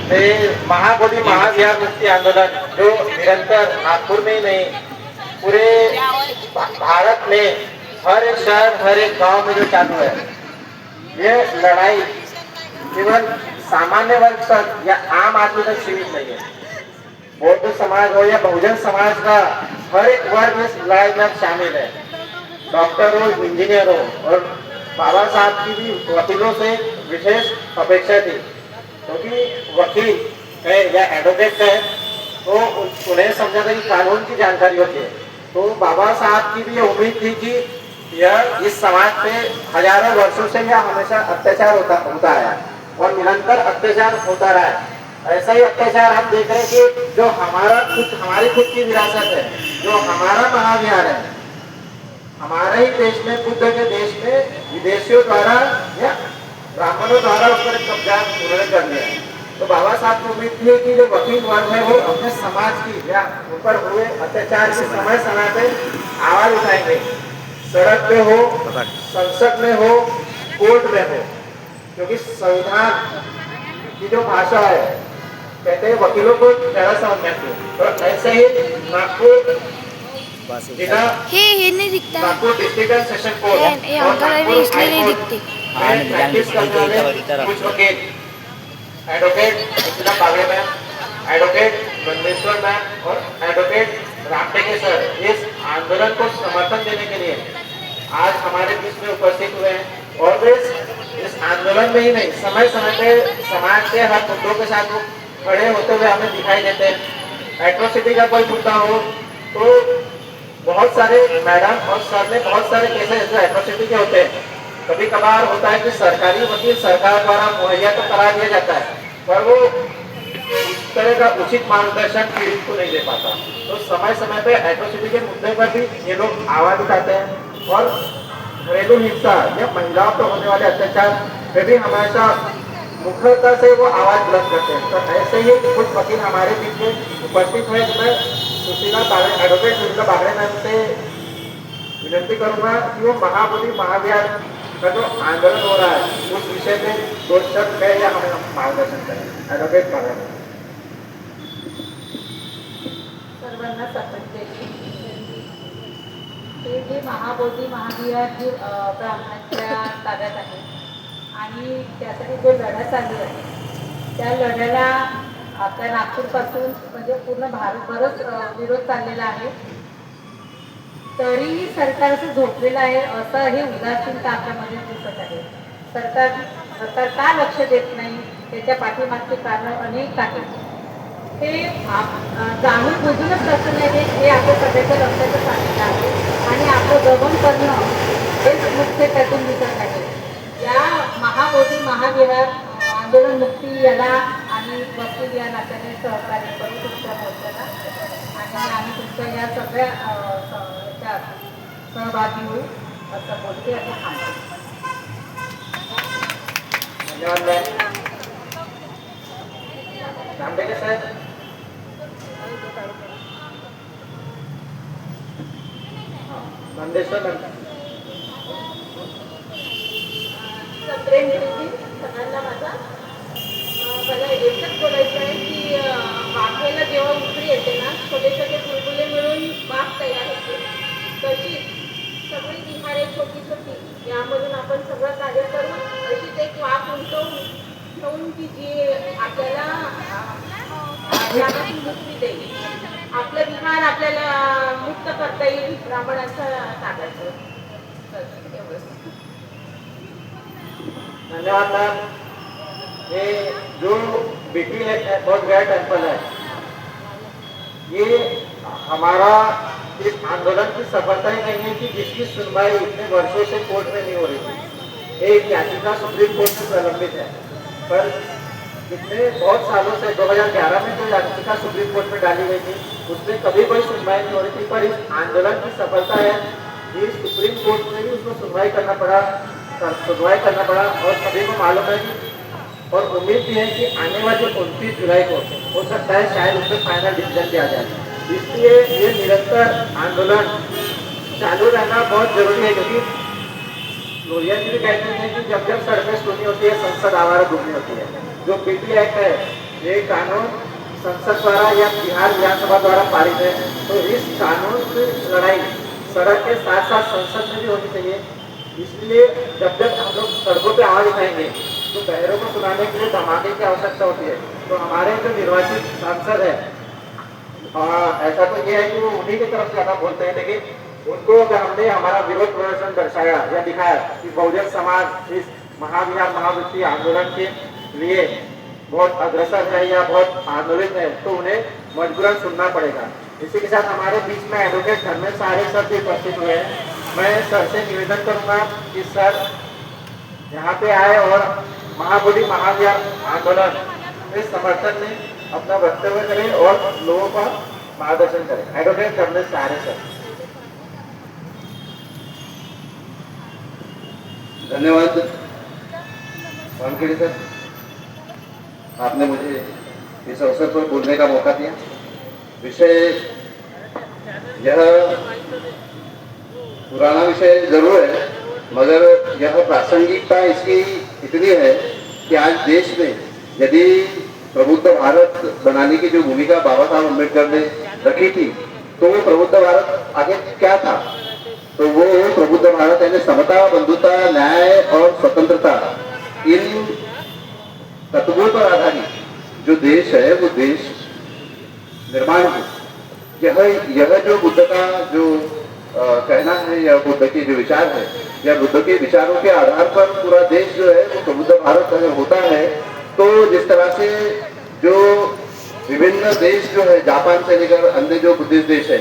महाबोधि महाविहार मुक्ति आंदोलन जो निरंतर नागपुर में ही नहीं पूरे भारत में हर एक शहर हर एक गांव में जो चालू है, ये लड़ाई केवल सामान्य वर्ग तक या आम आदमी तक सीमित नहीं है। बौद्ध समाज हो या बहुजन समाज का हर एक वर्ग इस लड़ाई में शामिल है। डॉक्टर हो, इंजीनियर हो, और बाबा साहब की भी वकीलों से विशेष अपेक्षा थी, क्योंकि वकील है या एडवोकेट है तो उन्हें समझा था कि कानून की जानकारी होती है। तो बाबा साहब की भी ये उम्मीद थी कि यह इस समाज पे हजारों वर्षों से यह हमेशा अत्याचार होता है और निरंतर अत्याचार होता रहा है। ऐसा ही अत्याचार हम देख रहे हैं कि जो हमारी खुद की विरासत है, जो हमारा महाविहार है, हमारे ही देश में, बुद्ध के देश में विदेशियों द्वारा या ब्राह्मणों द्वारा उस पर कब्जा उन्होंने कर लिया है। तो बाबा साहब को उम्मीद थी कि जो वकील वर्ग है वो अपने समाज की या ऊपर हुए अत्याचार की समय समय पे आवाज उठाएंगे, सड़क पे हो, संसद में हो, कोर्ट में हो, क्योंकि संविधान की जो भाषा है, कहते हैं वकीलों को ज्यादा समझ में आती है। तो ऐसे ही नागपुर जिला, नहीं दिखता Nagpur district and session court और नागपुर इसलिए नहीं दिखती। प्रैक्टिस करने वाले कुछ वकील, advocate Sushila Bagde ma'am, advocate Bandeshwar ma'am और एडवोकेट रामटेके सर इस आंदोलन को समर्थन देने के लिए आज हमारे बीच में उपस्थित हुए हैं। और इस आंदोलन में ही नहीं, समय समय पे समाज के हर मुद्दों के साथ वो खड़े होते हुए हमें दिखाई देते हैं। एट्रोसिटी का कोई मुद्दा हो तो बहुत सारे मैडम और सर ने बहुत सारे केसेस जो एट्रोसिटी के होते हैं, कभी कभार होता है कि सरकारी वकील सरकार द्वारा मुहैया तो करा दिया जाता है, पर वो इस तरह का उचित मार्गदर्शन पीड़ित को नहीं दे पाता। तो समय समय पे एट्रोसिटी के मुद्दे पर भी ये लोग आवाज उठाते हैं और घरेलू हिंसा या महिलाओं पर होने वाले अत्याचार पे भी हमेशा मुखरता से वो आवाज बुलंद करते हैं। तो ऐसे ही कुछ वकील हमारे बीच में उपस्थित है। मैं सुशीला बागड़े, एडवोकेट सुशीला बागड़े मैम से विनती करूंगा कि वो महाबोधि महाविहार का जो आंदोलन हो रहा है उस विषय में दो शब्द कहें या हमें मार्गदर्शन करें। Advocate Bagade ma'am. सर्वांना स्वातंत्र्याची हे जे महाबोधी महाविहार जे ब्राह्मणांच्या ताब्यात आहे आणि त्यासाठी जो लढा चालू आहे त्या लढ्याला आपल्या नागपूरपासून म्हणजे पूर्ण भारतभरच विरोध चाललेला आहे। तरीही सरकार असं झोपलेलं आहे असं हे उदासीनता आपल्यामध्ये दिसत आहे। सरकार का लक्ष देत नाही त्याच्या पाठीमागचे कारण अनेक आहेत। हे जाणून बुजूनच कसं नाही हे आपल्या सगळ्याच्या लक्षातच आलेलं आहे आणि आपलं गमन करणं हेच मुख्य त्यातून दिसत आहे। या महाबोधी महाविहार आंदोलन मुक्ती याला आणि वकील या नात्याने सहकार्य करू तुमच्या मोर्चाला आणि आम्ही तुमच्या या सगळ्या सहभागी होऊ असं बोलते आणि थांबतो। धन्यवाद रामटेके साहेब। बंदेश्वर सगळ्यांना मला एकच बोलायचं आहे की वाघेला जेव्हा उकळी येते ना, छोटे छोटे बुलबुले मिळून वाघ तयार होते, तशीच सगळी विहारे छोटी छोटी यामधून आपण सगळं कार्य करून अशीच एक वाघ उंचवून ठेवून की जी आपल्याला ज्ञानातून मुक्ती देईल, आपलं विहार आपल्याला मुक्त करता येईल ब्राह्मणांच्या ताब्याचं। धन्यवाद मैम। ये जो बीटी है बहुत बड़ा टेम्पल है, ये हमारा इस आंदोलन की सफलता ही नहीं है कि जिसकी सुनवाई इतने वर्षों से कोर्ट में नहीं हो रही थी। एक याचिका सुप्रीम कोर्ट में प्रलंबित है, पर कितने बहुत सालों से 2011 में जो याचिका सुप्रीम कोर्ट में डाली गई थी उसमें कभी कोई सुनवाई नहीं हो रही थी, पर इस आंदोलन की सफलता है कि सुप्रीम कोर्ट में भी उसको सुनवाई करना पड़ा और सभी को मालूम है कि और उम्मीद भी है कि आने वाले 29 जुलाई को हो सकता है शायद उसमें फाइनल डिसीजन भी आ जाए। इसलिए ये निरंतर आंदोलन चालू रहना बहुत जरूरी है, क्योंकि लोहिया जी भी कहते हैं कि जब जब सड़कें सुनी होती है संसद आवारा घूमनी होती है। जो बीटी एक्ट है ये कानून संसद द्वारा या बिहार विधानसभा द्वारा पारित है, तो इस कानून की लड़ाई सड़क के साथ साथ संसद में भी होनी चाहिए। इसलिए जब जब हम लोग सड़कों पे आवाज उठाएंगे तो बहरों को सुनाने के लिए धमाके की आवश्यकता होती है। तो हमारे जो निर्वाचित सांसद है, ऐसा तो ये है कि वो उन्हीं की तरफ ज्यादा बोलते हैं, लेकिन उनको अगर हमने हमारा विरोध प्रदर्शन दर्शाया या दिखाया कि बहुजन समाज इस महाविहार महावृत्ति आंदोलन के लिए बहुत अग्रसर है या बहुत आंदोलित है, तो उन्हें मजबूरन सुनना पड़ेगा। इसी के साथ हमारे बीच में एडवोकेट धर्मेश सारे सर भी उपस्थित हुए हैं। मैं सर से निवेदन करूंगा कि सर यहाँ पे आए और महाबोधि महाविहार आंदोलन के समर्थन में अपना वक्तव्य करें और लोगों का मार्गदर्शन करें। एडवोकेट धर्मेश सारे सर। धन्यवाद वानखेड़े सर, आपने मुझे इस अवसर पर बोलने का मौका दिया। विषय यह पुराना विषय जरूर है, मगर यह प्रासंगिकता इसकी इतनी है कि आज देश में यदि प्रबुद्ध भारत बनाने की जो भूमिका बाबा साहब अम्बेडकर ने रखी थी, तो वो प्रबुद्ध भारत आगे क्या था? तो वो प्रबुद्ध भारत यानी समता, बंधुता, न्याय और स्वतंत्रता, इन तत्वों पर आधारित जो देश है वो देश निर्माण हो। यह जो बुद्ध का जो कहना है या बुद्ध के जो विचार है या बुद्ध के विचारों के आधार पर पूरा देश जो है वो प्रबुद्ध भारत अगर होता है, तो जिस तरह से जो विभिन्न देश जो है, जापान से लेकर अन्य जो बुद्धिस्ट देश है,